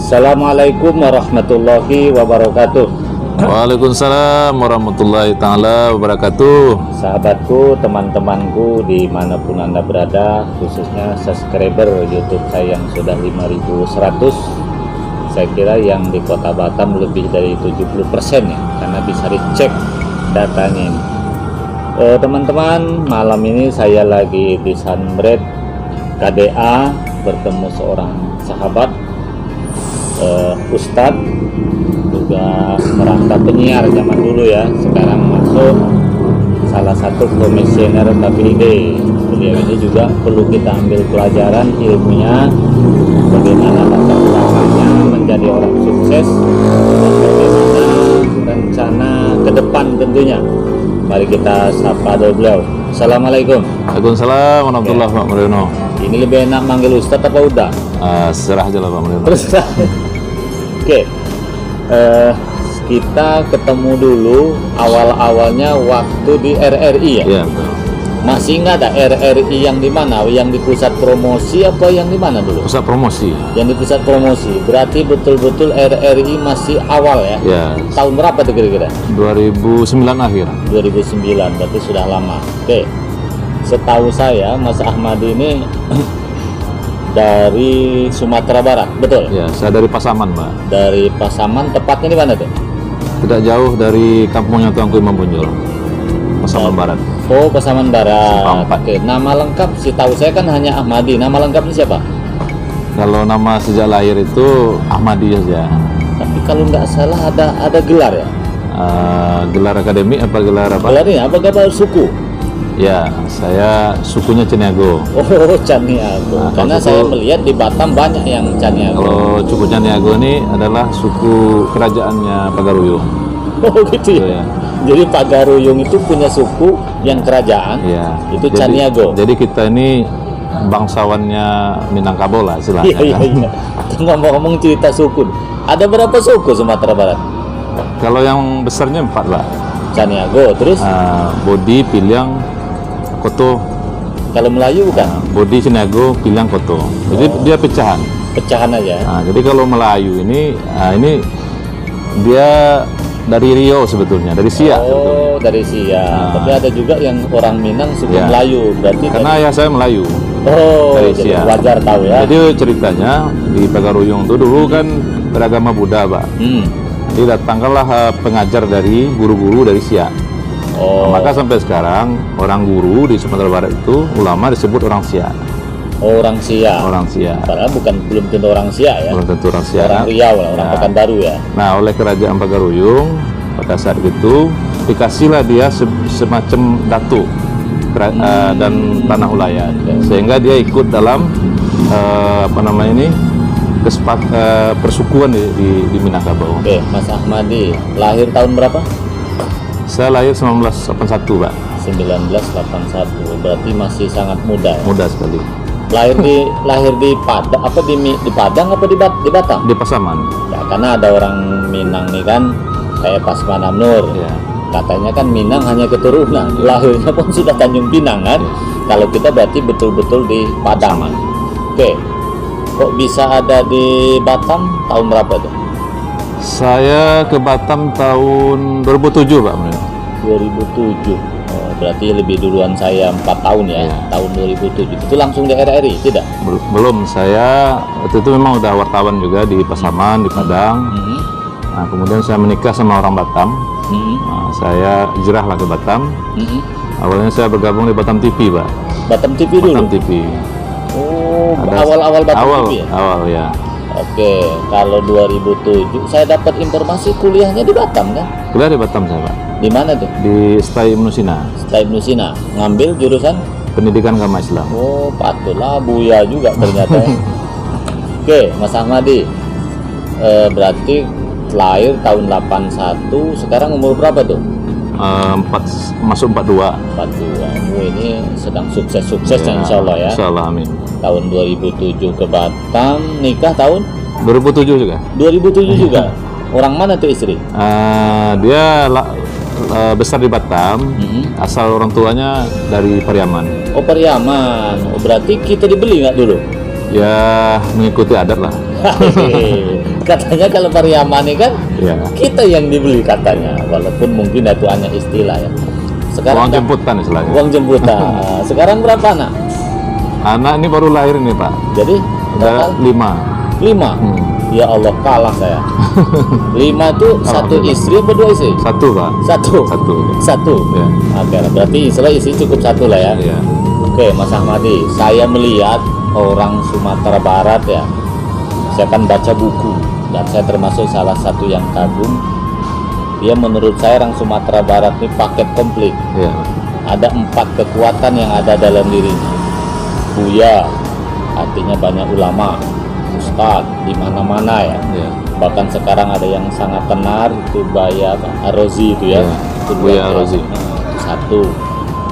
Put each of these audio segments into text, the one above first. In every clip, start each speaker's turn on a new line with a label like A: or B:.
A: Assalamualaikum warahmatullahi wabarakatuh.
B: Waalaikumsalam warahmatullahi ta'ala wabarakatuh.
A: Sahabatku, teman-temanku dimanapun Anda berada, khususnya subscriber YouTube saya yang sudah 5.100. Saya kira yang di kota Batam lebih dari 70% ya, karena bisa dicek datanya ini. Teman-teman, malam ini saya lagi di Sunbread KDA bertemu seorang sahabat, Ustadz, juga merantau penyiar zaman dulu ya, sekarang masuk salah satu komisioner KPID. Beliau ini juga perlu kita ambil pelajaran ilmunya, bagaimana latar belakangnya menjadi orang sukses dan bagaimana rencana ke depan tentunya. Mari kita sapa dulu beliau. Assalamualaikum.
B: Waalaikumsalam warahmatullahi wabarakatuh, Pak Mariono.
A: Ini lebih enak manggil Ustadz apa udah?
B: Serah aja lah Pak Mariono.
A: Terus oke. Kita ketemu dulu awal-awalnya waktu di RRI ya?
B: Iya, betul.
A: Masih nggak ada RRI yang di mana? Yang di pusat promosi apa yang di mana dulu?
B: Pusat promosi.
A: Yang di pusat promosi. Berarti betul-betul RRI masih awal ya?
B: Ya,
A: Tahun berapa tuh kira-kira?
B: 2009 akhir.
A: 2009, berarti sudah lama. Oke. Setahu saya Mas Ahmadi ini dari Sumatera Barat, betul?
B: Ya, saya dari Pasaman, Pak.
A: Dari Pasaman, tepatnya di mana tuh?
B: Tidak jauh dari kampungnya Tuanku Imam Bonjol. Pasaman Barat.
A: Oh, Pasaman Barat.
B: Sampai.
A: Oke, nama lengkap setahu saya kan hanya Ahmadi. Nama lengkapnya siapa?
B: Kalau nama sejak lahir itu Ahmadi saja.
A: Tapi kalau nggak salah ada gelar ya?
B: Gelar akademik apa gelar apa?
A: Gelarnya apa gelar suku?
B: Ya, saya sukunya Caniago.
A: Oh, Caniago.
B: Nah,
A: karena
B: suku-
A: saya melihat di Batam banyak yang Caniago.
B: Kalau suku Caniago ini adalah suku kerajaannya Pagaruyung.
A: Oh, gitu ya.
B: Ya.
A: Jadi Pak Garuyung itu punya suku yang kerajaan,
B: Ya.
A: itu
B: Jadi-
A: Caniago.
B: Jadi kita ini bangsawannya Minangkabau lah istilahnya.
A: Iya, iya, iya. Ngomong-ngomong cerita suku, ada berapa suku Sumatera Barat?
B: Kalau yang besarnya 4 lah.
A: Caniago, terus
B: Bodi, Piliang, Koto.
A: kalau Melayu bukan?
B: Bodi, Caniago, Piliang, Koto. Jadi dia pecahan.
A: Pecahan aja.
B: Jadi kalau Melayu ini dia dari Riau sebetulnya, dari Siak sebetulnya.
A: Oh, dari Siak. Tapi ada juga yang orang Minang suku
B: Ya.
A: Melayu, berarti
B: Karena ayah saya Melayu.
A: oh,
B: dari
A: jadi
B: Siak.
A: wajar tahu ya.
B: Jadi ceritanya di Pagaruyung itu dulu kan beragama Buddha, Pak. Jadi datangkanlah pengajar dari guru-guru dari Siak.
A: Oh,
B: Maka sampai sekarang orang guru di Sumatera Barat itu ulama disebut orang Siak.
A: orang Siak.
B: Orang Siak.
A: Padahal belum tentu orang Siak ya.
B: Belum tentu orang Siak.
A: Orang Riau lah, orang
B: Ya.
A: Pekanbaru ya.
B: Nah, oleh kerajaan Pagaruyung pada saat itu dikasihlah dia semacam datu dan tanah ulayat, sehingga dia ikut dalam persukuan di Minangkabau.
A: Oke, Mas Ahmadi, lahir tahun berapa?
B: Saya lahir 1981, Pak.
A: 1981, berarti masih sangat muda ya.
B: Muda sekali.
A: Lahir di Padang apa di Padang apa di Batam?
B: Di Pasaman.
A: Ya, karena ada orang Minang nih kan, kayak Pasman Amnur.
B: Ya.
A: Katanya kan Minang hanya keturunan, lahirnya pun sudah Tanjung Pinang kan. Kalau kita berarti betul-betul di Padang. Oke, kok bisa ada di Batam tahun berapa tuh?
B: Saya ke Batam tahun 2007, Pak.
A: 2007. Oh, berarti lebih duluan saya 4 tahun ya.
B: Iya.
A: Tahun 2007. Itu langsung di RRI, tidak?
B: Belum, saya waktu itu memang udah wartawan juga di Pasaman, di Padang.
A: Mhm.
B: Nah, kemudian saya menikah sama orang Batam.
A: Mhm.
B: Nah, saya hijrahlah ke Batam.
A: Mhm.
B: Awalnya saya bergabung di Batam TV, Pak.
A: Batam TV dulu.
B: Batam TV.
A: Oh,
B: Ada-
A: awal-awal Batam
B: awal,
A: TV ya?
B: Awal ya.
A: Oke, kalau 2007 saya dapat informasi kuliahnya di Batam kan?
B: Kuliah di Batam saya, Pak.
A: Di mana tuh?
B: Di STAI Ibnu Sina,
A: Taib Nusina. Ngambil jurusan?
B: Pendidikan Agama Islam.
A: Oh, patutlah Buya juga ternyata. Ya. Oke, Mas Ahmadi. Berarti lahir tahun 81, sekarang umur berapa tuh?
B: Masuk 42.
A: 42. Ini sedang sukses-suksesnya insya Allah ya.
B: Insya Allah, amin.
A: Tahun 2007 ke Batam, nikah tahun
B: 2007 juga.
A: 2007 juga. Orang mana tuh istri?
B: Dia besar di Batam, asal orang tuanya dari Pariaman.
A: Oh, Pariaman. Oh, berarti kita dibeli nggak dulu?
B: Ya mengikuti adat lah.
A: Katanya kalau Pariamani kan
B: Ya.
A: kita yang dibeli katanya, walaupun mungkin itu hanya istilah ya. Sekarang
B: Uang jemputan istilahnya.
A: uang jemputan. Sekarang berapa anak?
B: Anak ini baru lahir nih Pak.
A: Jadi
B: Ada 5.
A: 5. Ya Allah, kalah saya. 5 itu satu istri apa 2 istri?
B: 1 Pak.
A: Satu.
B: 1. Ya.
A: Oke, berarti istilah istri cukup 1 lah ya.
B: Ya.
A: Oke, Mas Ahmadi, saya melihat orang Sumatera Barat ya. Saya kan baca buku dan saya termasuk salah satu yang kagum. Dia menurut saya orang Sumatera Barat ini paket komplit.
B: Ya.
A: Ada 4 kekuatan yang ada dalam dirinya. Buya, artinya banyak ulama, ustadz di mana-mana ya.
B: Ya.
A: Bahkan sekarang ada yang sangat tenar itu Buya Arozi itu ya.
B: Ya,
A: Itu
B: Buya
A: dua.
B: Arozi.
A: Itu satu.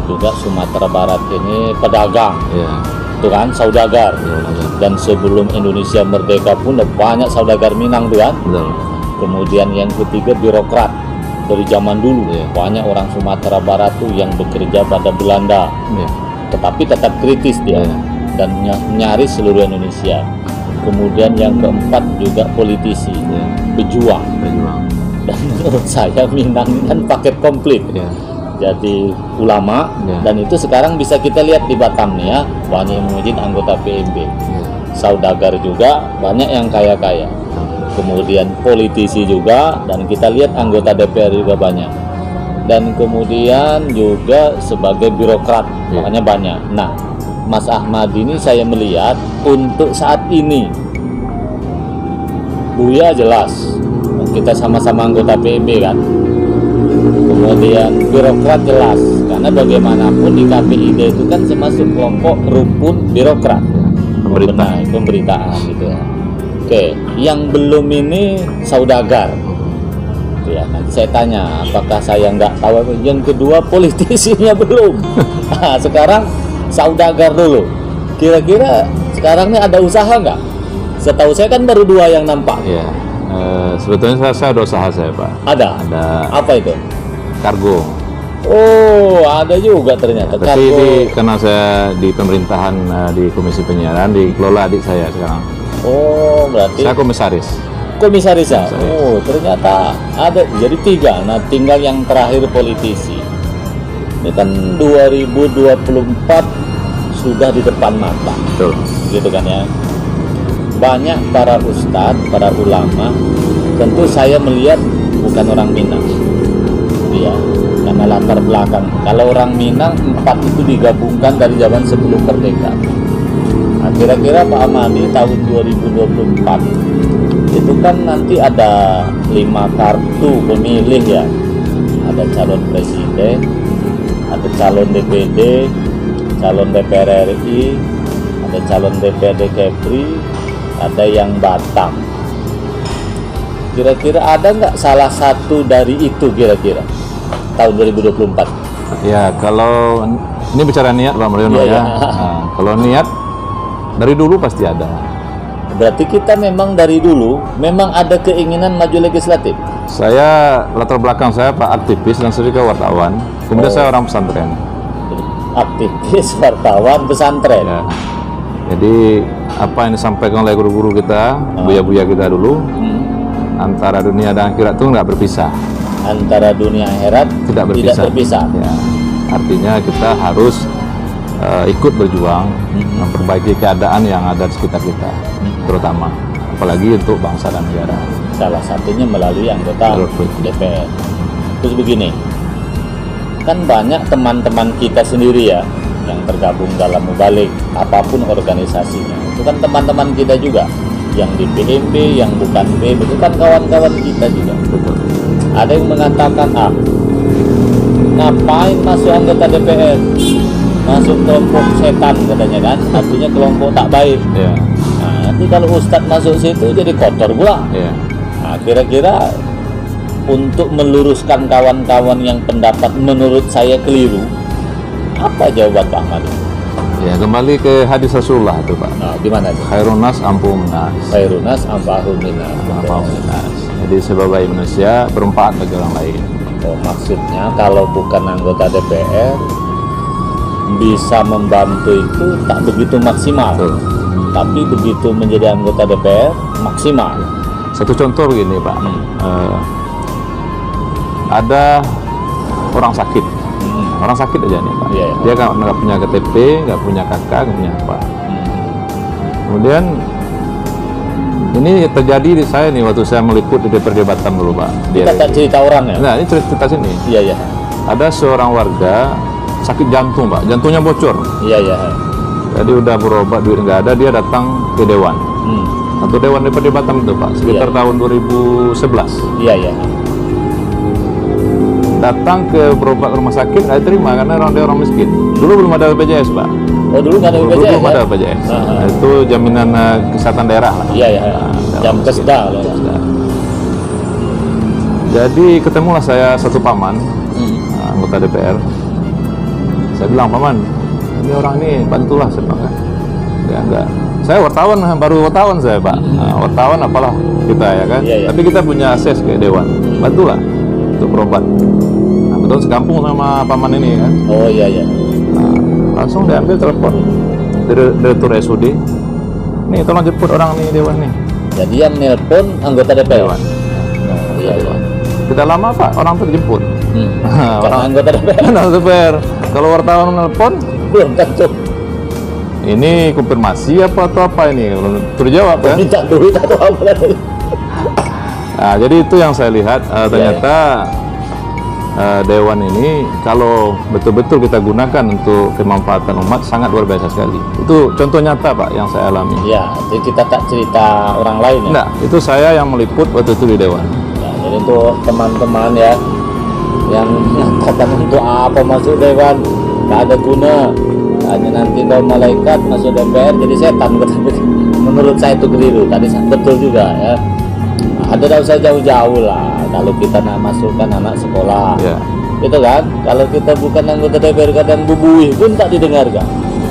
A: Juga Sumatera Barat ini pedagang,
B: Ya.
A: itu kan saudagar.
B: Ya, betul.
A: Dan sebelum Indonesia merdeka pun banyak saudagar Minang tuh kan.
B: Betul.
A: Kemudian yang ketiga birokrat dari zaman dulu.
B: Iya.
A: Banyak orang Sumatera Barat tuh yang bekerja pada Belanda,
B: Ya.
A: tetapi tetap kritis dia
B: Iya.
A: dan nyaris seluruh Indonesia. Kemudian yang keempat juga politisi,
B: Ya.
A: pejuang.
B: Berjuang.
A: Dan menurut saya Minang ini kan paket komplit.
B: Ya.
A: Jadi ulama
B: Iya.
A: dan itu sekarang bisa kita lihat di Batam nih ya, banyak yang mungkin anggota PMB.
B: Ya.
A: Saudagar juga banyak yang kaya-kaya. Kemudian politisi juga dan kita lihat anggota DPR juga banyak. Dan kemudian juga sebagai birokrat,
B: Iya.
A: makanya banyak. Nah, Mas Ahmad ini saya melihat untuk saat ini Buya jelas kita sama-sama anggota PMB kan. Kemudian birokrat jelas karena bagaimanapun di KPID itu kan termasuk kelompok rumpun birokrat.
B: Pemerintah.
A: Pemberitaan gitu ya. Oke, yang belum ini saudagar. Itu ya, nanti saya tanya apakah saya nggak tahu. Yang kedua politisinya belum. Nah, sekarang saudagar dulu. Kira-kira sekarang ini ada usaha nggak? Setahu saya kan baru 2 yang nampak.
B: Ya. Sebetulnya saya ada usaha saya Pak.
A: Ada.
B: Ada
A: Apa itu?
B: kargo.
A: Oh, ada juga ternyata.
B: Tapi karena saya di pemerintahan di Komisi Penyiaran dikelola adik saya sekarang.
A: Oh, berarti
B: Saya komisaris.
A: komisaris ya?
B: Komisaris.
A: Oh, ternyata ada. Jadi 3. Nah, tinggal yang terakhir politisi. Ini kan 2024 sudah di depan mata,
B: Betul.
A: gitu kan ya. Banyak para ustadz, para ulama. Tentu saya melihat bukan orang Minang, ya, karena latar belakang. Kalau orang Minang 4 itu digabungkan dari zaman sebelum merdeka. Nah, kira-kira Pak Ahmadi tahun 2024 itu kan nanti ada 5 kartu pemilih ya. Ada calon presiden, ada calon DPD, calon DPR RI, ada calon DPRD Kepri, ada yang Batam. Kira-kira ada nggak salah satu dari itu kira-kira tahun 2024?
B: Ya, kalau ini bicara niat Pak Mariono
A: Iya,
B: ya.
A: iya.
B: Nah, kalau niat dari dulu pasti ada.
A: Berarti kita memang dari dulu memang ada keinginan maju legislatif.
B: Saya latar belakang saya Pak aktivis dan sedikit wartawan. Kemudian
A: Oh.
B: saya orang pesantren.
A: Aktivis, wartawan, pesantren.
B: Ya. Jadi apa yang disampaikan oleh guru-guru kita, buya-buya kita dulu, antara dunia dan akhirat itu nggak berpisah,
A: Antara dunia akhirat
B: tidak berpisah.
A: terpisah.
B: Ya. Artinya kita harus ikut berjuang memperbaiki keadaan yang ada di sekitar kita, terutama, apalagi untuk bangsa dan negara.
A: Salah satunya melalui anggota
B: Betul.
A: DPR. Terus begini, kan banyak teman-teman kita sendiri ya yang tergabung dalam Mubalik, apapun organisasinya. Itu kan teman-teman kita juga, yang di PMB, yang bukan PMB, itu kan kawan-kawan kita juga.
B: Betul.
A: Ada yang mengatakan, ngapain masuk anggota DPR? Masuk kelompok setan katanya kan, artinya kelompok tak baik.
B: Ya.
A: Nah, nanti kalau Ustadz masuk situ jadi kotor pula.
B: Ya.
A: Nah, kira-kira untuk meluruskan kawan-kawan yang pendapat menurut saya keliru, apa jawaban Pak Ahmad?
B: Ya, kembali ke hadis Rasulullah itu Pak.
A: Nah, gimana itu?
B: Khairun nas ampuhun nas.
A: Khairunas ambahun minas.
B: Ampuhun nas. Jadi sebagai manusia bermanfaat bagi orang lain.
A: Oh, maksudnya kalau bukan anggota DPR bisa membantu itu tak begitu maksimal.
B: Betul.
A: Tapi begitu menjadi anggota DPR maksimal.
B: Satu contoh begini Pak, ada orang sakit, orang sakit aja nih Pak.
A: Iya, iya.
B: Dia nggak punya KTP, nggak punya kakak, nggak punya apa. Kemudian ini terjadi di saya nih waktu saya meliput di perdebatan dulu Pak.
A: Kita tak cerita orang ya.
B: Nah ini cerita sini.
A: Iya, iya.
B: Ada seorang warga sakit jantung Pak, jantungnya bocor.
A: Iya, iya.
B: Jadi udah berobat, duit nggak ada, dia datang ke dewan. Satu dewan di perdebatan itu Pak, sekitar tahun 2011.
A: Iya, iya.
B: Datang ke berobat ke rumah sakit, nggak terima karena dia orang miskin. Dulu belum ada BPJS Pak.
A: Oh, dulu nggak ada
B: Dulu
A: BPJS
B: belum
A: ya?
B: ada BPJS. Itu jaminan kesehatan daerah lah.
A: Iya, iya. Jam kesda loh.
B: Jadi ketemulah saya satu paman, anggota DPR. Saya bilang, paman, ini orang ini bantulah saya bilang kan. Ya enggak. Saya wartawan, baru wartawan saya Pak. Wartawan apalah kita ya kan.
A: Iya, iya.
B: Tapi kita punya akses ke dewan. Bantulah untuk berobat. Nah, betul sekampung sama paman ini kan.
A: Oh, iya, iya.
B: Nah, langsung diambil telepon direktur SUD. Nih tolong jemput orang nih dewan nih.
A: Jadi yang nelpon anggota DPR.
B: Dewan.
A: Oh, iya, iya.
B: Tidak lama Pak, orang terjemput.
A: Karena anggota DPR
B: Orang DPR. Kalau wartawan nelpon,
A: belum tentu
B: ini konfirmasi apa atau apa ini? Belum terjawab kan?
A: minta duit atau apa lagi.
B: Nah, jadi itu yang saya lihat ternyata dewan ini kalau betul-betul kita gunakan untuk kemanfaatan umat sangat luar biasa sekali. Itu contoh nyata Pak yang saya alami.
A: Ya, jadi kita tak cerita orang lain ya.
B: Enggak, itu saya yang meliput waktu itu di dewan.
A: Ya, jadi untuk teman-teman ya yang mengatakan untuk apa masuk dewan, tak ada guna, hanya nanti kalau malaikat masuk DPR jadi setan. Menurut saya itu keliru. Tadi betul juga ya. Ada tidak usah jauh-jauh lah kalau kita nak masukkan anak sekolah.
B: Ya.
A: Itu kan, kalau kita bukan anggota DPR kadang bubuih pun tak didengarkan.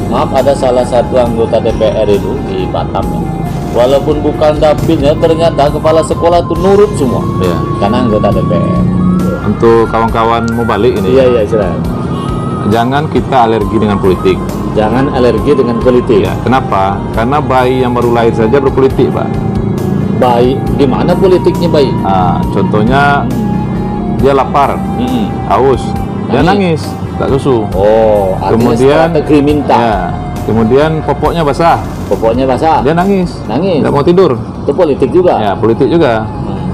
A: Maaf, ada salah satu anggota DPR itu di Batam ya. Walaupun bukan dapilnya, ternyata kepala sekolah itu nurut semua.
B: Ya.
A: Karena anggota DPR.
B: Untuk kawan-kawan mau balik ini,
A: Iya, iya, silakan.
B: jangan kita alergi dengan politik.
A: Jangan alergi dengan politik.
B: Ya, kenapa? Karena bayi yang baru lahir saja berpolitik Pak.
A: Baik, gimana politiknya baik?
B: Nah, contohnya dia lapar, haus, dia nangis, tak susu.
A: Oh,
B: Kemudian
A: strategi minta.
B: ya, kemudian popoknya basah,
A: Pokoknya basah.
B: dia nangis,
A: Nangis.
B: tidak mau tidur.
A: Itu politik juga.
B: Ya, politik juga.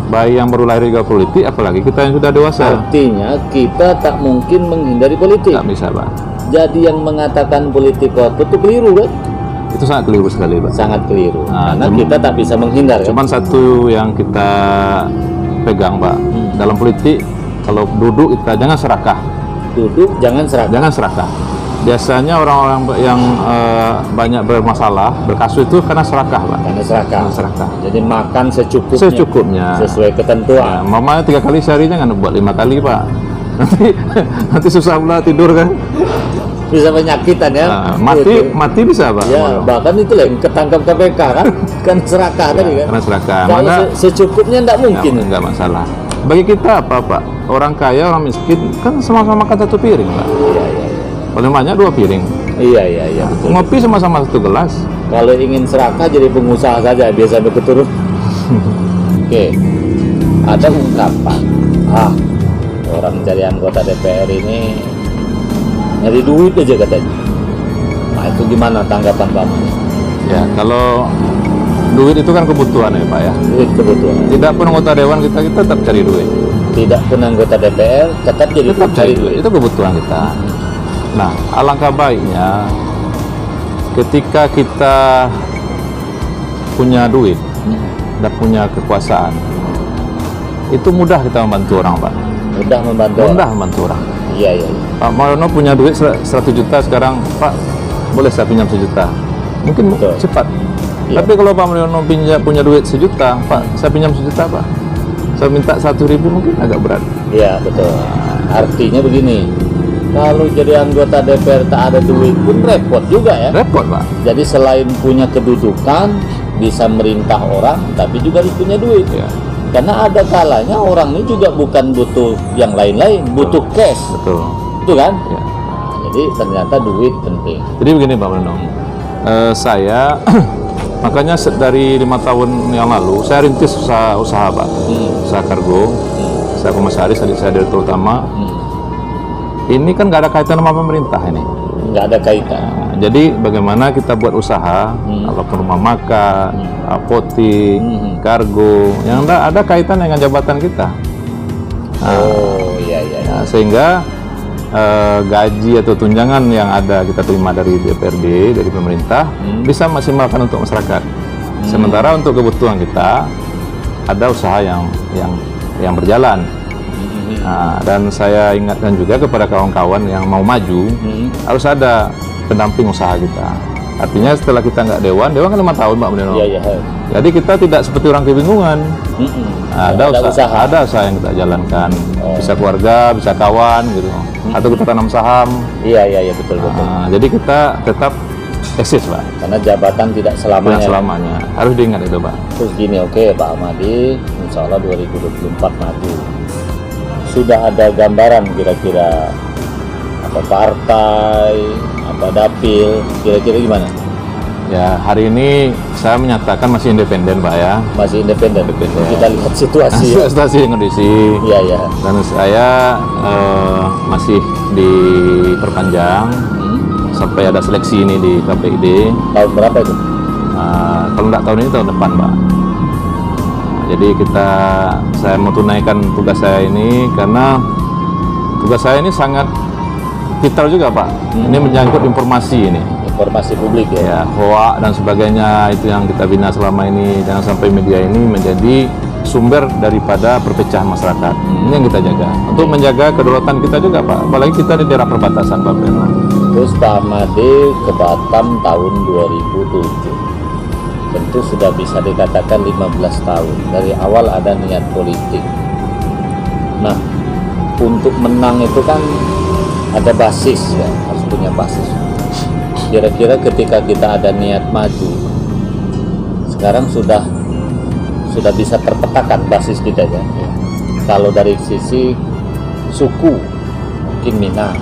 B: Bayi yang baru lahir juga politik, apalagi kita yang sudah dewasa.
A: Artinya kita tak mungkin menghindari politik.
B: Tak bisa Pak.
A: Jadi yang mengatakan politik kotor itu keliru kan?
B: Itu sangat keliru sekali Pak.
A: Sangat keliru.
B: Nah,
A: Karena kita tak bisa menghindar kan?
B: Cuman satu yang kita pegang Pak, dalam politik kalau duduk kita jangan serakah.
A: Duduk jangan serakah.
B: Jangan serakah. Biasanya orang-orang yang banyak bermasalah, berkasus itu karena serakah Pak.
A: Karena serakah.
B: Karena serakah.
A: Jadi makan secukupnya.
B: Secukupnya.
A: Sesuai
B: Ya,
A: ketentuan.
B: mamanya 3 kali sehari jangan buat 5 kali Pak. Nanti susah pula tidur kan.
A: Bisa penyakitan ya.
B: Nah,
A: Gitu.
B: mati bisa Pak.
A: Ya, bahkan itu lah yang ketangkap KPK kan? Kan serakah tadi kan?
B: Karena serakah.
A: Kalau
B: Maka
A: secukupnya enggak mungkin.
B: enggak masalah. Bagi kita apa Pak? Orang kaya, orang miskin kan sama-sama makan satu piring Pak.
A: Iya, iya.
B: Paling banyak 2 piring.
A: Iya, iya, iya, betul.
B: Ngopi sama-sama 1 gelas.
A: Kalau ingin serakah jadi pengusaha saja biasa berketurun. Oke. Ada ungkapan, orang jadi anggota DPR ini nyari duit aja katanya. Nah, itu gimana tanggapan kamu?
B: Ya, kalau duit itu kan kebutuhan ya Pak ya.
A: Duit kebutuhan.
B: Tidak pun anggota dewan kita tetap cari duit.
A: Tidak pun anggota DPR tetap jadi
B: Tetap
A: cari duit.
B: Itu kebutuhan kita. Nah, alangkah baiknya ketika kita punya duit dan punya kekuasaan, itu mudah kita membantu orang Pak.
A: Mudah membantu.
B: Mudah membantu orang.
A: Iya, iya.
B: Pak Mariono punya duit 100 juta sekarang, Pak boleh saya pinjam 1 juta, mungkin
A: Betul.
B: cepat.
A: Iya.
B: Tapi kalau Pak Mariono punya duit 1 juta, Pak saya pinjam 1 juta Pak, saya minta 1.000 mungkin agak berat.
A: Iya, betul. Artinya begini, kalau jadi anggota DPR tak ada duit pun repot juga ya.
B: Repot Pak.
A: Jadi selain punya kedudukan, bisa merintah orang, tapi juga harus punya duit.
B: Ya,
A: Karena ada kalanya orang ini juga bukan butuh yang lain-lain, butuh cash,
B: betul.
A: itu kan?
B: Ya.
A: Nah, jadi ternyata duit penting.
B: Jadi begini Pak Mariono, saya Makanya dari 5 tahun yang lalu saya rintis usaha Pak, usaha kargo, saya komisaris, tadi saya direktur utama. Ini kan nggak ada kaitan sama pemerintah ini.
A: Nggak ada kaitan.
B: Nah, jadi bagaimana kita buat usaha, ataupun rumah makan, apotik, kargo, yang ada kaitan dengan jabatan kita.
A: Oh iya.
B: Nah, sehingga gaji atau tunjangan yang ada kita terima dari DPRD, dari pemerintah, bisa maksimalkan untuk masyarakat. Sementara untuk kebutuhan kita ada usaha yang berjalan. Nah, dan saya ingatkan juga kepada kawan-kawan yang mau maju, harus ada pendamping usaha kita. Artinya setelah kita nggak dewan kan 5 tahun Pak Menino.
A: Iya.
B: Jadi kita tidak seperti orang kebingungan. Ada usaha yang kita jalankan. Bisa keluarga, bisa kawan gitu. Atau kita tanam saham.
A: Iya betul.
B: Jadi kita tetap eksis Pak.
A: Karena jabatan tidak selamanya.
B: Tidak selamanya. Harus diingat itu Pak.
A: Terus gini, oke Pak Ahmadi, insya Allah 2024 maju. Sudah ada gambaran kira-kira apa partai, apa dapil, kira-kira gimana?
B: Ya, hari ini saya menyatakan masih independen Pak ya.
A: Masih independen. Kita lihat situasi ya.
B: Situasi kondisi.
A: Iya.
B: Dan saya masih diperpanjang sampai ada seleksi ini di KPID.
A: Tahun berapa itu?
B: Kalau nggak tahun ini, tahun depan Pak. Jadi saya mau tunaikan tugas saya ini karena tugas saya ini sangat vital juga Pak. Ini menyangkut informasi ini.
A: Informasi publik ya.
B: Ya, hoak dan sebagainya itu yang kita bina selama ini. Jangan sampai media ini menjadi sumber daripada perpecahan masyarakat. Ini yang kita jaga. Untuk menjaga kedaulatan kita juga Pak. Apalagi kita di daerah perbatasan Pak Beno.
A: Terus Pak Ahmadi ke Batam tahun 2007. Tentu sudah bisa dikatakan 15 tahun. Dari awal ada niat politik. Nah, untuk menang itu kan ada basis ya, harus punya basis. Kira-kira ketika kita ada niat maju, sekarang sudah bisa terpetakan basis kita ya. Kalau dari sisi suku, mungkin Minang.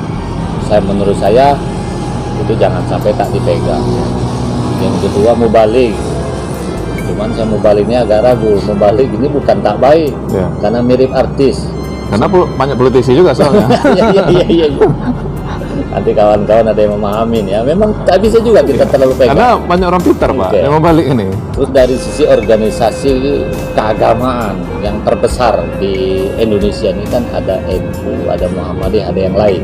A: Menurut saya itu jangan sampai tak dipegang. Yang kedua mubalik. Cuman saya mubaliknya agak ragu. Mubalik ini bukan tak baik, karena mirip artis.
B: Karena banyak politisi juga soalnya.
A: Iya. Nanti kawan-kawan ada yang memahami ya. Memang tak bisa juga kita terlalu pegang.
B: Karena banyak orang pintar Pak yang membalik ini.
A: Terus dari sisi organisasi keagamaan yang terbesar di Indonesia ini kan ada NU, ada Muhammadiyah, ada yang lain.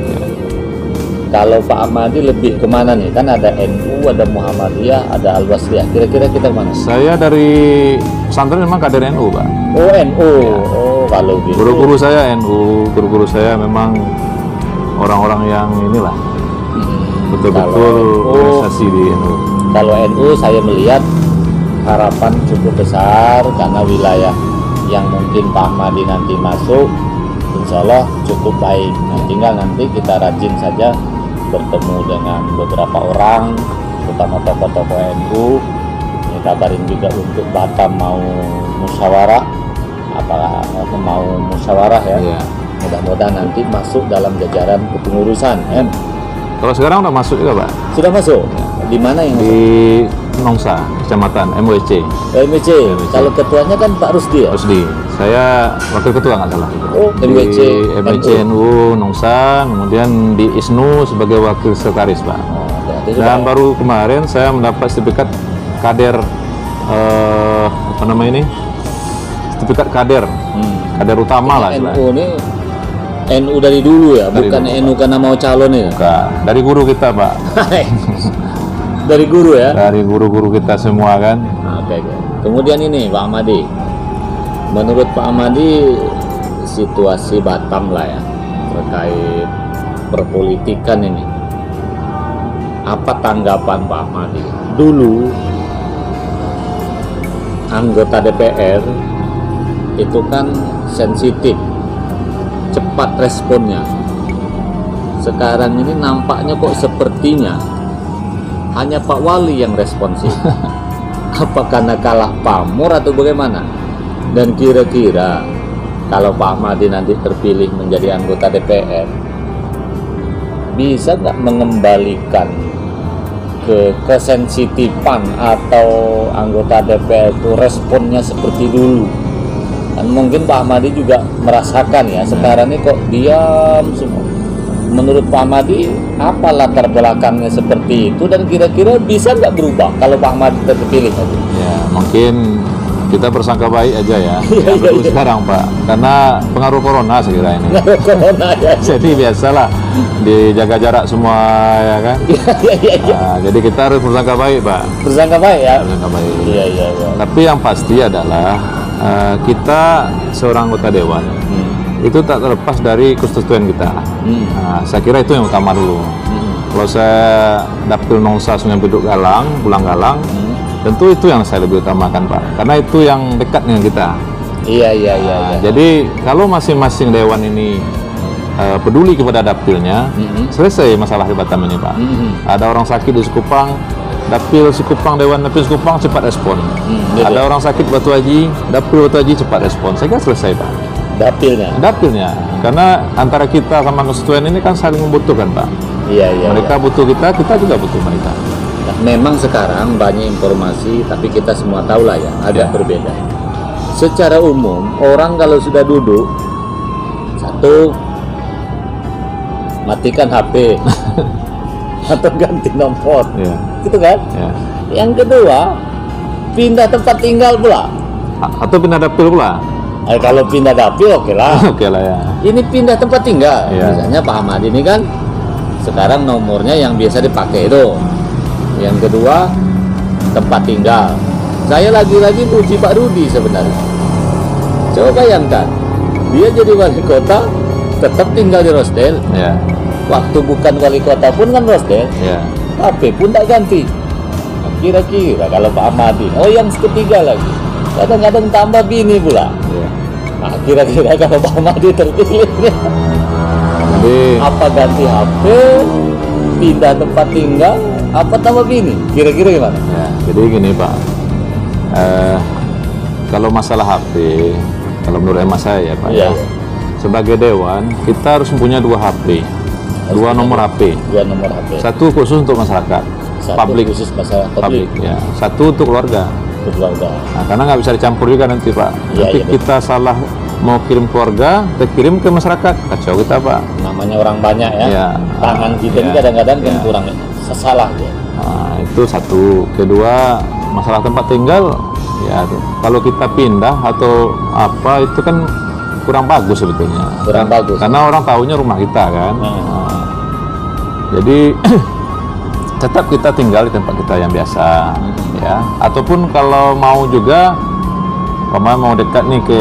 A: Kalau Pak Ahmadi lebih kemana nih? Kan ada NU, ada Muhammadiyah, ada Al-Wasliyah. Kira-kira kita mana?
B: Saya dari pesantren memang kader NU Pak.
A: Oh NU. Oh kalau gitu.
B: Guru-guru saya NU, guru-guru saya memang orang-orang yang inilah betul-betul organisasi di NU.
A: Kalau NU saya melihat harapan cukup besar karena wilayah yang mungkin Pak Ahmadi nanti masuk, insya Allah cukup baik. Nah, tinggal nanti kita rajin saja bertemu dengan beberapa orang, terutama tokoh-tokoh NU. Ini kabarin juga untuk Batam mau musyawarah, mau musyawarah ya. Mudah-mudahan nanti masuk dalam jajaran kepengurusan ya.
B: Kalau sekarang udah masuk juga Pak.
A: Sudah masuk? Di mana yang
B: di Nongsa, Kecamatan MWC.
A: MWC. Kalau ketuanya kan Pak Rusdi ya?
B: Rusdi. Saya wakil ketua nggak salah.
A: Oh, MWC.
B: Di MWC NU Nongsa, kemudian di ISNU sebagai wakil sekretaris Pak. Dan baru kemarin saya mendapat sertifikat kader apa namanya ini? Sertifikat kader. Kader utama lah istilahnya.
A: NU ini NU dari dulu ya,
B: dari
A: bukan
B: dulu,
A: NU
B: Pak.
A: karena mau calon ya?
B: Bukan. Dari guru kita Pak.
A: Dari guru ya?
B: Dari guru-guru kita semua kan.
A: Oke. Kemudian ini Pak Ahmadi, menurut Pak Ahmadi situasi Batam lah ya terkait perpolitikan ini, apa tanggapan Pak Ahmadi? Dulu anggota DPR itu kan sensitif, cepat responnya. Sekarang ini nampaknya kok sepertinya hanya Pak Wali yang responsif. Apa karena kalah pamor atau bagaimana? Dan kira-kira kalau Pak Ahmadi nanti terpilih menjadi anggota DPR, bisa nggak mengembalikan kesensitifan atau anggota DPR itu responnya seperti dulu. Dan mungkin Pak Ahmadi juga merasakan ya, sekarang ini kok diam semua. Menurut Pak Ahmadi, apa latar belakangnya seperti itu dan kira-kira bisa nggak berubah kalau Pak Ahmadi terpilih?
B: Ya, mungkin kita bersangka baik aja ya.
A: Iya,
B: Yang betul
A: iya.
B: sekarang Pak, karena pengaruh corona saya kira ini.
A: Corona ya.
B: Jadi biasalah dijaga jarak semua ya kan.
A: Iya.
B: Nah, jadi kita harus bersangka baik Pak.
A: Bersangka baik ya.
B: Bersangka baik.
A: Iya.
B: Tapi yang pasti adalah kita seorang anggota dewan itu tak terlepas dari konstituen kita. Nah, saya kira itu yang utama dulu. Kalau saya dapil Nongsa Sungai Beduk Galang, Pulang Galang, tentu itu yang saya lebih utamakan Pak, karena itu yang dekat dengan kita.
A: Iya.
B: Nah, jadi kalau masing-masing dewan ini peduli kepada dapilnya, selesai masalah di Batam ini Pak. Ada orang sakit di Sekupang, dapil Sekupang, dewan dapil Sekupang cepat respon. Ada orang sakit Batu Haji, dapil Batu Haji cepat respon. Saya kira selesai Pak. Dapilnya, karena antara kita sama konstituen ini kan saling membutuhkan Pak.
A: Iya.
B: Mereka butuh kita, kita juga butuh mereka.
A: Nah, memang sekarang banyak informasi, tapi kita semua tahu lah ya, agak
B: Ya.
A: berbeda. Secara umum, orang kalau sudah duduk, satu, matikan HP atau ganti nomor,
B: Ya.
A: gitu kan?
B: Ya.
A: Yang kedua, pindah tempat tinggal pula.
B: Atau pindah dapil pula.
A: Kalau pindah dapil oke lah.
B: Oke lah ya.
A: Ini pindah tempat tinggal.
B: Iya.
A: Misalnya Pak Ahmad ini kan sekarang nomornya yang biasa dipakai itu. Yang kedua, tempat tinggal. Saya lagi-lagi puji Pak Rudi sebenarnya. Coba bayangkan, dia jadi wali kota tetap tinggal di Rosdel.
B: Ya.
A: Waktu bukan wali kota pun kan Rosdel.
B: Ya.
A: HP pun tak ganti. Nah, kira-kira kalau Pak Ahmadi, yang ketiga lagi, kadang-kadang tambah bini pula.
B: Ya.
A: Nah, kira-kira kalau Pak Ahmadi terpilih,
B: Jadi
A: apa ganti HP, pindah tempat tinggal, apa tambah bini? Kira-kira gimana?
B: ya, jadi gini Pak. Kalau masalah HP, kalau menurut emak saya ya Pak
A: Iya,
B: ya.
A: iya.
B: Sebagai dewan, kita harus punya dua HP. Dua nomor HP.
A: Dua nomor HP.
B: Satu khusus untuk masyarakat,
A: Satu
B: publik,
A: khusus masalah publik.
B: ya. Satu untuk keluarga.
A: Keluarga.
B: Nah, karena nggak bisa dicampur juga nanti Pak.
A: Iya,
B: Nanti
A: iya,
B: kita salah mau kirim keluarga, kita kirim ke masyarakat, kacau kita Pak.
A: Namanya orang banyak ya.
B: Iya.
A: Tangan kita ini
B: Iya.
A: kadang-kadang kan
B: Iya.
A: kurang salah ya.
B: Nah, itu satu. Kedua, masalah tempat tinggal, ya kalau kita pindah atau apa itu kan kurang bagus sebetulnya.
A: Kurang bagus.
B: Karena orang tahunya rumah kita kan. Nah, jadi tetap kita tinggal di tempat kita yang biasa, ya. Ataupun kalau mau juga, mau dekat nih ke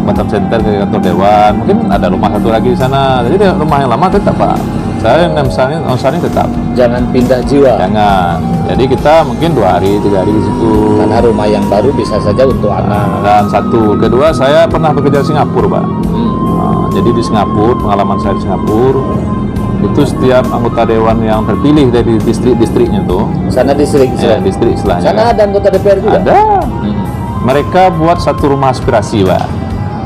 B: Batam Center, ke kantor dewan, mungkin ada rumah satu lagi di sana. Jadi rumah yang lama tetap Pak. Saya misalnya tetap.
A: Jangan pindah jiwa.
B: Jangan. Jadi kita mungkin 2 hari, 3 hari di situ.
A: Karena rumah yang baru bisa saja untuk anak.
B: Dan satu, kedua saya pernah bekerja di Singapura Pak. Nah, jadi di Singapura, pengalaman saya di Singapura, itu setiap anggota dewan yang terpilih dari distrik-distriknya tuh,
A: Sana distrik.
B: distrik istilahnya.
A: Sana
B: kan.
A: ada anggota DPR juga.
B: Ada. Mereka buat satu rumah aspirasi Pak.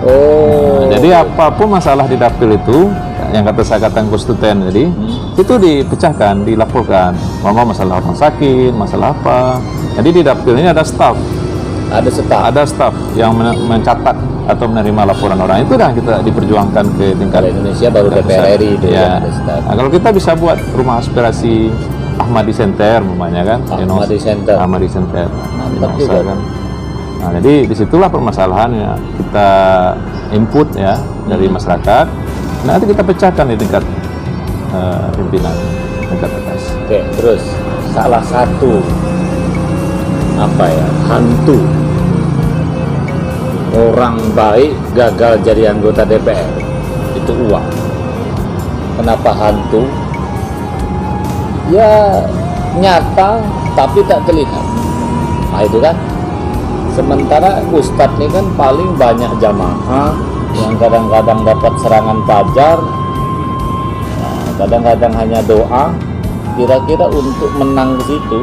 A: Oh.
B: Jadi apapun masalah di dapil itu, yang kata saya katakan konstituen tadi, itu dipecahkan, dilaporkan. Mau masalah orang sakit, masalah apa. Jadi di dapil ini ada staff. Ada staff yang mencatat atau menerima laporan orang itu, dan kita diperjuangkan ke tingkat
A: Kalau Indonesia baru DPR RI itu
B: ya.
A: yang ada staff.
B: Nah, kalau kita bisa buat rumah aspirasi Ahmadi Center namanya kan,
A: Ahmadi Center.
B: Ahmadi Center.
A: Mantap
B: Di Nongsa,
A: juga.
B: kan. Nah, jadi disitulah permasalahannya, kita input ya dari masyarakat. Nanti kita pecahkan di tingkat pimpinan, tingkat atas.
A: Oke, terus salah satu hantu orang baik gagal jadi anggota DPR itu uang. Kenapa hantu? Ya nyata tapi tak terlihat. Nah itu kan. Sementara Ustadz ini kan paling banyak jamaah yang kadang-kadang dapat serangan fajar, kadang-kadang hanya doa. Kira-kira untuk menang ke situ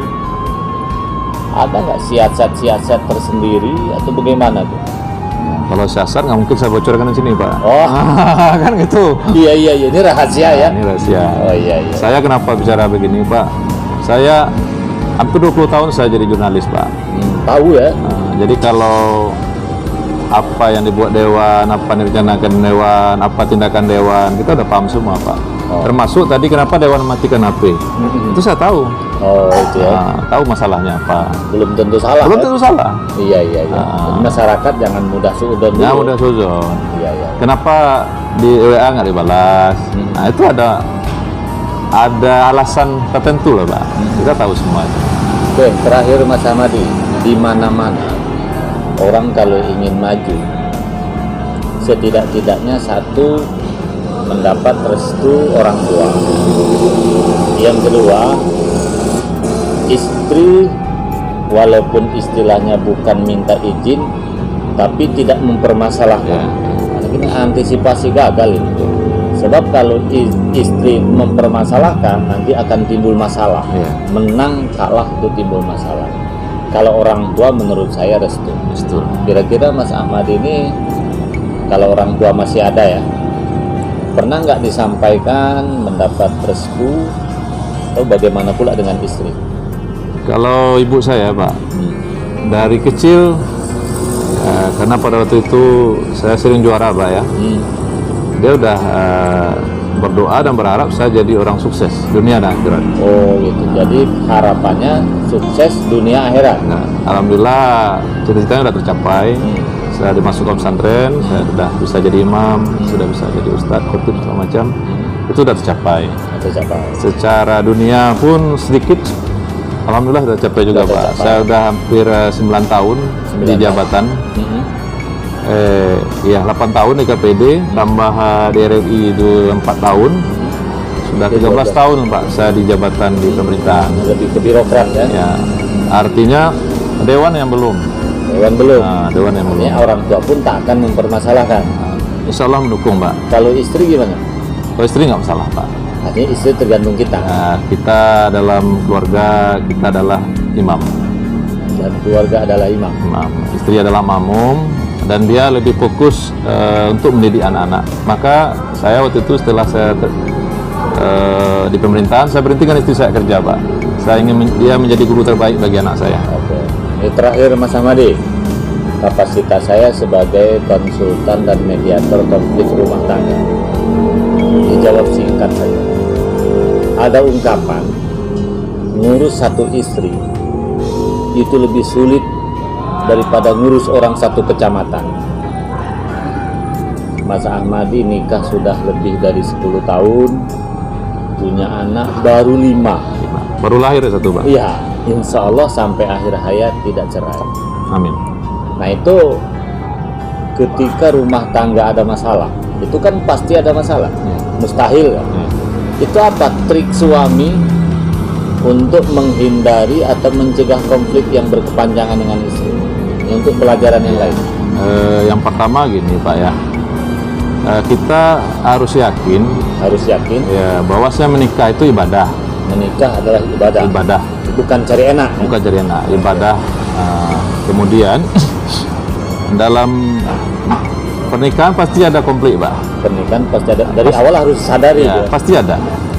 A: ada nggak siasat-siasat tersendiri atau bagaimana tuh?
B: Kalau siasat nggak mungkin saya bocorkan di sini Pak.
A: Oh.
B: Kan gitu.
A: Iya ini rahasia ya.
B: Ini rahasia.
A: Oh iya.
B: Saya kenapa bicara begini Pak? Saya hampir 20 tahun saya jadi jurnalis, Pak.
A: Tahu ya.
B: Jadi kalau apa yang dibuat Dewan, apa yang direncanakan Dewan, apa tindakan Dewan, kita udah paham semua, Pak. Termasuk tadi kenapa Dewan matikan HP. Itu saya tahu.
A: Oh, itu ya.
B: Tahu masalahnya apa.
A: Belum tentu salah.
B: Belum
A: kan?
B: tentu salah.
A: Iya. Jadi masyarakat jangan mudah suudzon dulu.
B: Ya udah suzon.
A: Iya.
B: Kenapa di WA nggak dibalas? Nah itu ada alasan tertentu loh, Pak. Kita tahu semua.
A: Oke, terakhir Mas Ahmadi, di mana-mana orang kalau ingin maju, setidak-tidaknya satu mendapat restu orang tua. Yang kedua, istri walaupun istilahnya bukan minta izin, tapi tidak mempermasalahkan. Ini antisipasi gagal ini. Sebab kalau istri mempermasalahkan, nanti akan timbul masalah. Menang kalah itu timbul masalah. Kalau orang tua menurut saya restu. Kira-kira Mas Ahmad ini, kalau orang tua masih ada ya, pernah nggak disampaikan mendapat restu, atau bagaimana pula dengan istri?
B: Kalau ibu saya, Pak, dari kecil, karena pada waktu itu saya sering juara, Pak ya. Dia udah berdoa dan berharap saya jadi orang sukses dunia dan akhirat.
A: Oh gitu. Jadi harapannya sukses dunia akhirat.
B: Nah, alhamdulillah cita-citanya sudah tercapai. Saya dimasukkan pesantren, saya sudah bisa jadi imam, sudah bisa jadi ustadz, khotib segala macam. Itu sudah tercapai. Secara dunia pun sedikit, alhamdulillah sudah tercapai juga, Pak. Saya sudah hampir 9 tahun di jabatan. Ya 8 tahun di KPD, tambah di RRI itu 4 tahun, sudah 13 tahun, Pak, saya di jabatan di pemerintahan.
A: Lebih ke birokrat ya?
B: Ya, artinya Dewan yang belum. Dewan yang belum.
A: Orang tua pun tak akan mempermasalahkan.
B: Insya Allah mendukung, Pak.
A: Kalau istri gimana?
B: Kalau istri nggak masalah, Pak.
A: Artinya istri tergantung kita.
B: Kita dalam keluarga, kita adalah imam.
A: Dan keluarga adalah imam.
B: Istri adalah makmum. Dan dia lebih fokus untuk mendidik anak-anak. Maka saya waktu itu setelah saya di pemerintahan, saya berhentikan istri saya kerja, Pak. Saya ingin dia menjadi guru terbaik bagi anak saya.
A: Oke. Ini terakhir Mas Ahmadi, kapasitas saya sebagai konsultan dan mediator konflik rumah tangga. Dijawab singkat saja. Ada ungkapan, ngurus satu istri itu lebih sulit daripada ngurus orang satu kecamatan. Mas Ahmadi nikah sudah lebih dari 10 tahun, punya anak baru 5.
B: Baru lahir satu, Pak?
A: Iya, insya Allah sampai akhir hayat tidak cerai.
B: Amin.
A: Nah itu ketika rumah tangga ada masalah, itu kan pasti ada masalah, mustahil kan? Itu apa trik suami untuk menghindari atau mencegah konflik yang berkepanjangan dengan istri? Untuk pelajaran yang lain.
B: Yang pertama gini, Pak ya, kita harus yakin ya bahwa saya menikah itu ibadah.
A: Menikah adalah ibadah. Bukan cari enak.
B: Bukan cari enak, ibadah. Kemudian dalam pernikahan pasti ada konflik, Pak.
A: Pernikahan pasti ada. Dari awal harus sadari ya,
B: pasti ada.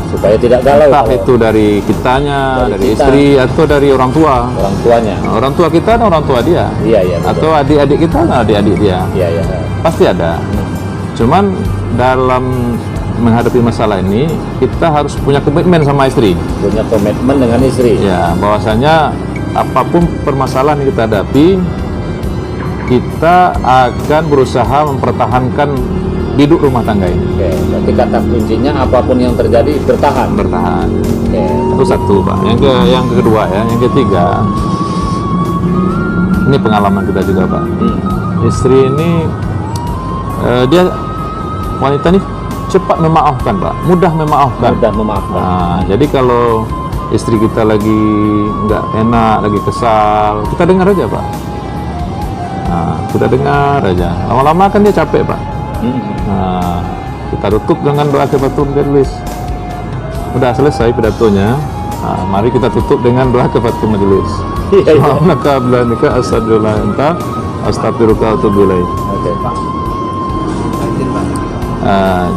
A: Supaya tidak galau.
B: Entah itu dari kitanya, dari istri, atau dari orang tua.
A: Orang tuanya.
B: Orang tua kita dan orang tua dia.
A: Iya.
B: Atau adik-adik kita dan adik-adik dia.
A: Iya.
B: Pasti ada. Cuman dalam menghadapi masalah ini, kita harus punya komitmen sama istri.
A: Punya komitmen dengan istri.
B: Ya, bahwasanya apapun permasalahan yang kita hadapi, kita akan berusaha mempertahankan hidup rumah tangga ini.
A: Oke, berarti kata kuncinya apapun yang terjadi bertahan. Oke.
B: Itu satu, Pak. Yang kedua ya, yang ketiga, ini pengalaman kita juga, Pak. Istri ini dia wanita ini cepat memaafkan, Pak. Mudah memaafkan. Nah, jadi kalau istri kita lagi nggak enak, lagi kesal, kita dengar aja, Pak. Nah, kita dengar aja. Lama-lama kan dia capek, Pak. Nah, kita tutup dengan doa kefatul majelis. Udah selesai pidatonya. Nah, mari kita tutup dengan doa kefatul majelis. Subhanaka bihamdika asyhadu an la ilaha illa anta astaghfiruka wa atubu ilaik.
A: Oke, Pak.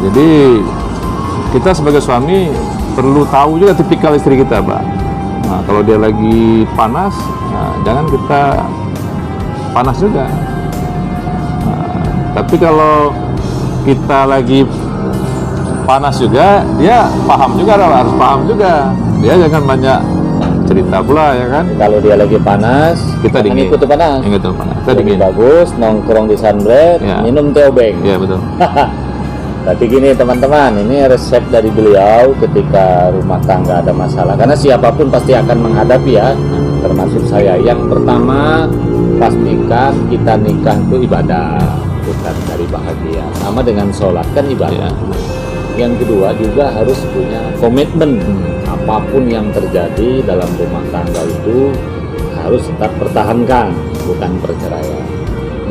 B: Jadi kita sebagai suami perlu tahu juga tipikal istri kita, Pak. Nah, kalau dia lagi panas, nah, jangan kita panas juga. Nah, tapi kalau kita lagi panas juga, dia paham juga, harus paham juga. Dia jangan banyak cerita pula, ya kan?
A: Kalau dia lagi panas,
B: Kita
A: jangan
B: dingin.
A: ikut panas.
B: Ikut panas. Kita
A: Lebih
B: dingin.
A: bagus nongkrong di sunbed,
B: Ya.
A: minum teh obeng.
B: Iya betul.
A: Tapi gini teman-teman, ini resep dari beliau ketika rumah tangga ada masalah. Karena siapapun pasti akan menghadapi ya, termasuk saya. Yang pertama, pastikan kita nikah itu ibadah, bukan dari bahagia. Sama dengan sholat kan ibadah. Yang kedua juga harus punya komitmen. Apapun yang terjadi dalam rumah tangga itu harus tetap pertahankan, bukan perceraian.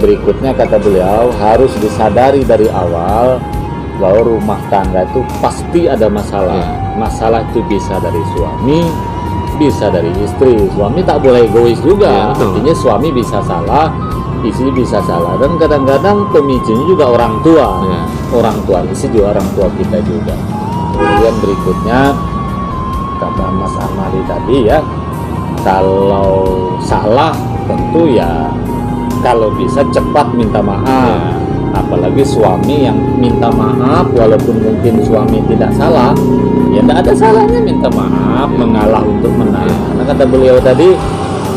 A: Berikutnya kata beliau, harus disadari dari awal bahwa rumah tangga itu pasti ada masalah. Masalah itu bisa dari suami, bisa dari istri. Suami tak boleh egois juga.
B: Betul.
A: Artinya suami bisa salah, istri bisa salah. Dan kadang-kadang pemicunya juga orang tua. Orang tua istri juga orang tua kita juga. Kemudian berikutnya kata Mas Ahmadi tadi ya, kalau salah tentu ya kalau bisa cepat minta maaf. Apalagi suami yang minta maaf walaupun mungkin suami tidak salah, ya tidak ada salahnya minta maaf, mengalah untuk menang. Karena kata beliau tadi,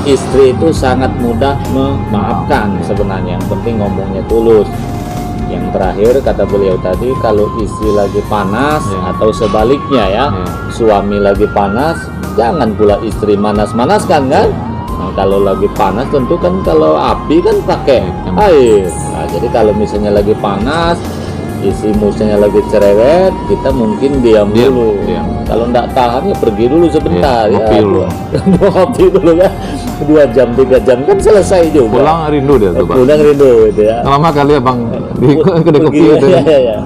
A: istri itu sangat mudah memaafkan sebenarnya, yang penting ngomongnya tulus. Yang terakhir kata beliau tadi, kalau istri lagi panas atau sebaliknya ya, suami lagi panas, jangan pula istri manas-manaskan kan. Nah, kalau lagi panas tentu kan, kalau api kan pakai air. Nah, jadi kalau misalnya lagi panas, istri misalnya lagi cerewet, kita mungkin diam dulu. Kalau nggak tahan ya pergi dulu sebentar ya.
B: Ngopi dulu.
A: Ngopi dulu kan. 2 jam 3 jam kan selesai juga.
B: Pulang rindu dia tuh, Pak.
A: Pulang rindu gitu ya.
B: Lama kali Abang di kedai kopi itu.
A: Ya.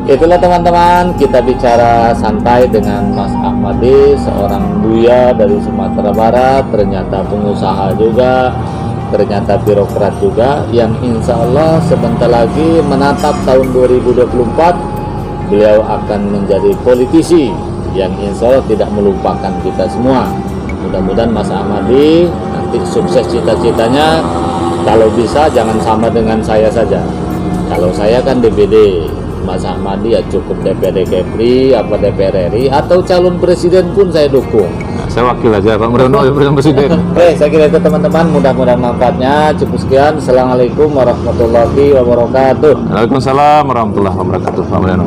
A: Itulah teman-teman, kita bicara santai dengan Mas Ahmadi, seorang buya dari Sumatera Barat, ternyata pengusaha juga, ternyata birokrat juga, yang insya Allah sebentar lagi menatap tahun 2024, beliau akan menjadi politisi yang insya Allah tidak melupakan kita semua. Mudah-mudahan Mas Ahmadi nanti sukses cita-citanya. Kalau bisa jangan sama dengan saya saja. Kalau saya kan DPD, Mas Ahmadi ya cukup DPD Kepri, apa DPR RI, atau calon presiden pun saya dukung.
B: Nah, saya wakil aja Pak Mudono presiden.
A: Oke, saya kira itu teman-teman, mudah-mudahan manfaatnya. Cukup sekian. Assalamualaikum warahmatullahi wabarakatuh.
B: Waalaikumsalam warahmatullahi wabarakatuh. Pak Mudono.